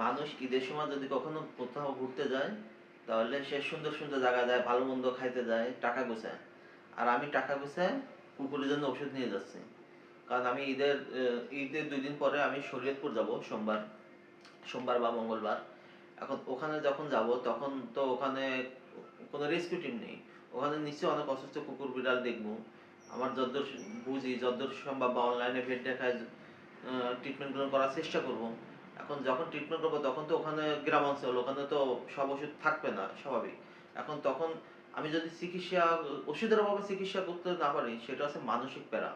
মানুষ ঈদের সময় যদি কখনো কোথাও ঘুরতে যায় তাহলে সে সুন্দর সুন্দর জায়গা যায়, ভালো মন্দ খাইতে যায়, টাকা গোছায়। আর আমি টাকা গোছায় কুকুরের জন্য ওষুধ নিয়ে যাচ্ছি। কারণ আমি ঈদের 2 দিন পরে আমি শরীয়তপুর যাব, সোমবার সোমবার বা মঙ্গলবার। এখন ওখানে যখন যাব তখন তো ওখানে কোনো রেস্কিউ টিম নেই। ওখানে নিশ্চয়ই অনেক অসুস্থ কুকুর বিড়াল দেখবো। আমার যতদূর বুঝি, যতদূর সম্ভব বা অনলাইনে ভেট দেখায় ট্রিটমেন্টগুলো করার চেষ্টা করব। এখন যখন ট্রিটমেন্ট করবো তখন তো ওখানে গ্রাম অঞ্চল, ওখানে তো সব ওষুধ থাকবে না, স্বাভাবিক। এখন তখন আমি যদি ওষুধের অভাবে চিকিৎসা করতে না পারি, সেটা হচ্ছে মানসিক প্যারা।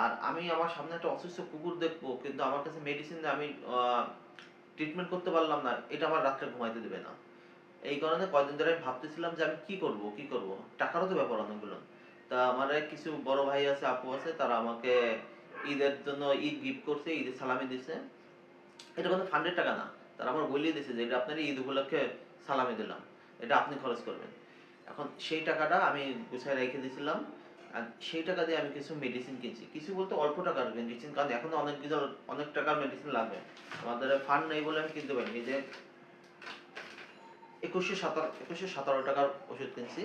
আর আমি আমার সামনে একটা অসুস্থ কুকুর দেখবো, কিন্তু আমার কাছে মেডিসিন নেই, আমি ট্রিটমেন্ট করতে পারলাম না, এটা আমার রাত্রে ঘুমাইতে দেবে না। এই কারণে কয়দিন ধরে আমি ভাবতেছিলাম যে আমি কি করব। টাকারও তো ব্যাপার অনেকগুলো। তা আমার কিছু বড় ভাই আছে, আপু আছে, তারা আমাকে ঈদের জন্য ঈদ গিফট করছে, ঈদের সালামি দিছে। এটা কোনো ফান্ডের টাকা না, তারা আমার বলিয়ে দিছে যে এটা আপনার ঈদ উপলক্ষে সালামি দিলাম, এটা আপনি খরচ করবেন। এখন সেই টাকাটা আমি গুছায় রেখে দিয়েছিলাম। আর সেই টাকা দিয়ে আমি কিছু মেডিসিন কিনছি, কিছু বলতে অল্প টাকার মেডিসিন, কারণ এখন অনেক টাকার মেডিসিন লাগবে। আমাদের ফান্ড নেই বলে আমি কিনতে পারিনি। যে 2117 টাকার ওষুধ কিনছি।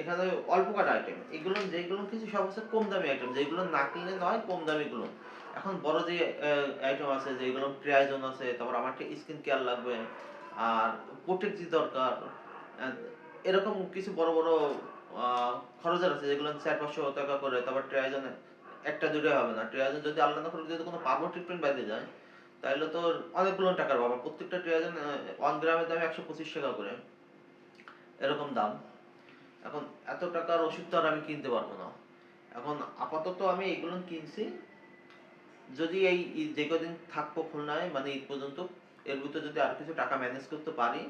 এখানে অল্প কটা আইটেম, এগুলো যেগুলো কিছু সব হচ্ছে কম দামি আইটেম, যেগুলো না কিনলে নয়, কম দামি গুলো। এখন বড় যে আইটেম আছে, যেগুলো ট্রাইজন আছে, তারপর আমার একটা স্কিন কেয়ার লাগবে, আর প্রোটেক্ট দরকার, এরকম কিছু বড় বড় খরচের আছে, যেগুলো 400-500 টাকা করে। তারপর ট্রাইজনে একটা দুটো হবে না, ট্রাইজন যদি আল্লাহ না করে যদি কোনো পাবো ট্রিটমেন্ট বাইরে যায়, তাহলে তো অনেকগুলো টাকার বাবা। প্রত্যেকটা ট্রাইজন 1 গ্রামের দাম 125 টাকা করে, এরকম দাম। এখন এত টাকার ওষুধ তো আর আমি কিনতে পারবো না। এখন আপাতত আমি এগুলো কিনছি, যদি যে কদিন থাকবো খুলনায়, মানে ঈদ পর্যন্ত, এর ভিতরে যদি আর কিছু টাকা ম্যানেজ করতে পারি,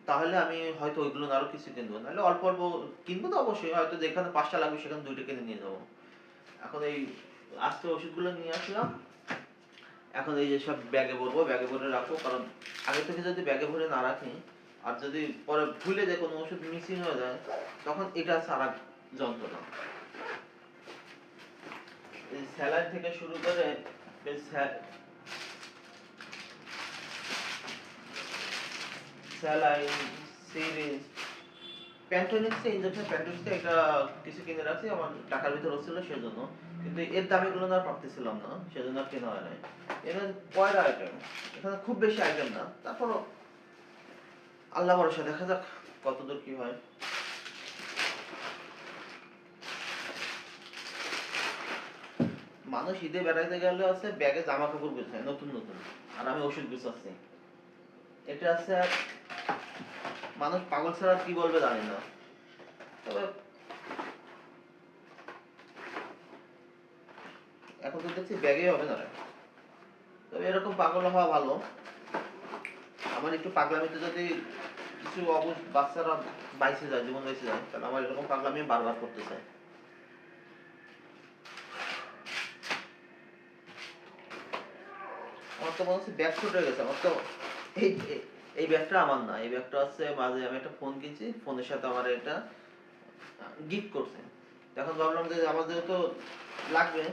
তাহলে আমি হয়তো ওইগুলো আরো কিছু কিনবো, নাহলে অল্প অল্প কিনবো তো অবশ্যই। হয়তো যেখানে 5টা লাগবে সেখানে 2টা কিনে নিয়ে যাবো। এখন আজকে ওষুধগুলো নিয়ে আসলাম। এখন এই যে সব ব্যাগে ভরবো, ব্যাগে ভরে রাখবো, কারণ আগে থেকে যদি ব্যাগে ভরে না রাখি, আর যদি পরে ভুলে যে কোনো ওষুধ মিসিং হয়ে যায়, তখন এটা সারা যন্ত্রণা। এই স্যালাইন থেকে শুরু করে স্যালাইন, সিরিঞ্জ, প্যান্টোনিক্সে ইনজেকশন, প্যান্টোনিক্সে এটা কিছু কিনে রাখছি, আমার টাকার ভিতর হচ্ছিল সেজন্য। কিন্তু এর দামিগুলো আর পারতেছিলাম না, সেজন্য আর কেনা হয় নাই। এখানে কয়টা আইটেম, এখানে খুব বেশি আইটেম না, তারপরও আল্লাহ ভরসা, দেখা যাক কতদূর কি হয়। মানুষ ঈদে বেড়াইতে গেলে আছে ব্যাগে জামা কাপড় গুছায় নতুন নতুন, আর আমি ওষুধ গুছাচ্ছি। এটা আছে, মানুষ পাগল ছাড়া কি বলবে জানি না। তবে এখন তো দেখছি ব্যাগে হবে না। তবে এরকম পাগল হওয়া ভালো। আমার একটু পাগলামিতে যদি কিছু অবুঝ বাচ্চারা বাইসে যায়, জীবন বাইসে যায়, তাহলে আমার এরকম পাগলামি বারবার করতে চাই। আমার তো মনে হচ্ছে ব্যাগ ছোট হয়ে গেছে। আমার তো এই এই ব্যাগটা আমার না, এই ব্যাগটা হচ্ছে মাঝে আমি একটা ফোন কিনছি, ফোনের সাথে আমার এটা গিফট করছে। এখন ভাবলাম যে আমাদের তো লাগবে,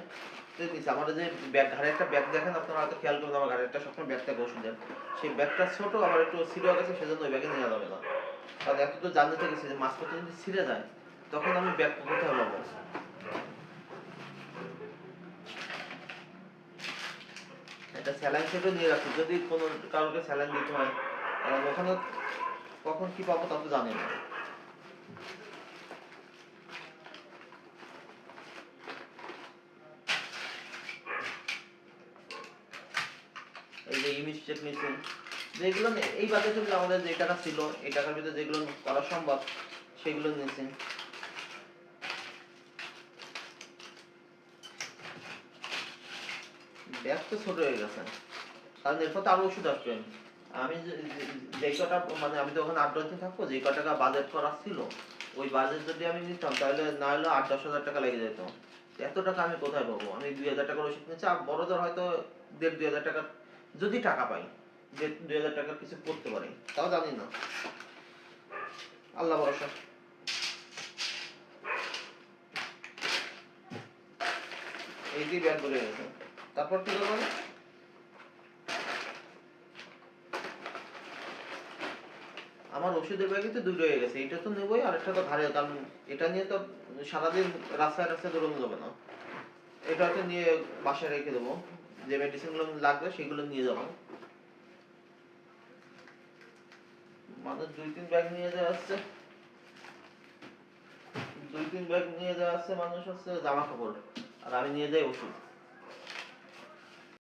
আমার যে ব্যাগ, ঘাড়ে একটা ব্যাগ দেখেন আপনারা হয়তো খেয়াল করবেন, আমার ঘাড়ে একটা সবসময় ব্যাগ থাকে ওষুধের। সেই ব্যাগটা ছোট, আমার একটু সিরিয়াস আছে, সেজন্য ওই ব্যাগে নিয়ে যাবে না। কারণ এত তো জানতে গেছি যে মাঝপথে যদি ছিঁড়ে যায়, তখন আমি ব্যাগ কোথায় পাবো। একটা স্যালাইন সেটও নিয়ে রাখছি, যদি কোনো কারোকে স্যালাইন দিতে হয়, কারণ ওখানে কখন কি পাবো তা তো জানি না। এই যে ইমিস্টেক নিচ্ছে, যেগুলো এই বাজেটে আমাদের যে টাকা ছিল, এই টাকার ভিতরে যেগুলো করা সম্ভব সেগুলো নিয়েছি। ব্যাগ তো ছোট হয়ে গেছে, কারণ এরপর তো আরো ওষুধ আসবে। আমি যে কটা, মানে আমি তো ওখানে 8-10 দিন থাকবো, যে কটা টাকা বাজেট করা ছিল, ওই বাজেট যদি আমি নিতাম তাহলে না হলে 8-10 হাজার টাকা লেগে যেত। এত টাকা আমি কোথায় পাবো? আমি 2,000 টাকার ওষুধ নিচ্ছি, আর বড়দের হয়তো 1,500-2,000 টাকা, যদি টাকা পাই, যে 2,000 টাকার কিছু করতে পারি, তাও জানি না। আল্লাহ ভরসা। এই দিয়ে ব্যাগ ভরে গেছে, তারপর কি করবো? আমার ওষুধের ব্যাগে তো দুটো হয়ে গেছে, এটা তো নেবই আর একটা তো ঘাড়ে, কারণ এটা নিয়ে তো সারাদিন রাস্তায় রাস্তায় দৌড়ানো যাবে না। এটাকে নিয়ে বাসায় রেখে দেবো, যে মেডিসিনগুলো লাগবে সেগুলো নিয়ে যাবো। মানুষ 2-3 ব্যাগ নিয়ে যাওয়া আসছে, 2-3 ব্যাগ নিয়ে যাওয়া আসছে, মানুষ হচ্ছে জামা কাপড়, আর আমি নিয়ে যাই ওষুধ।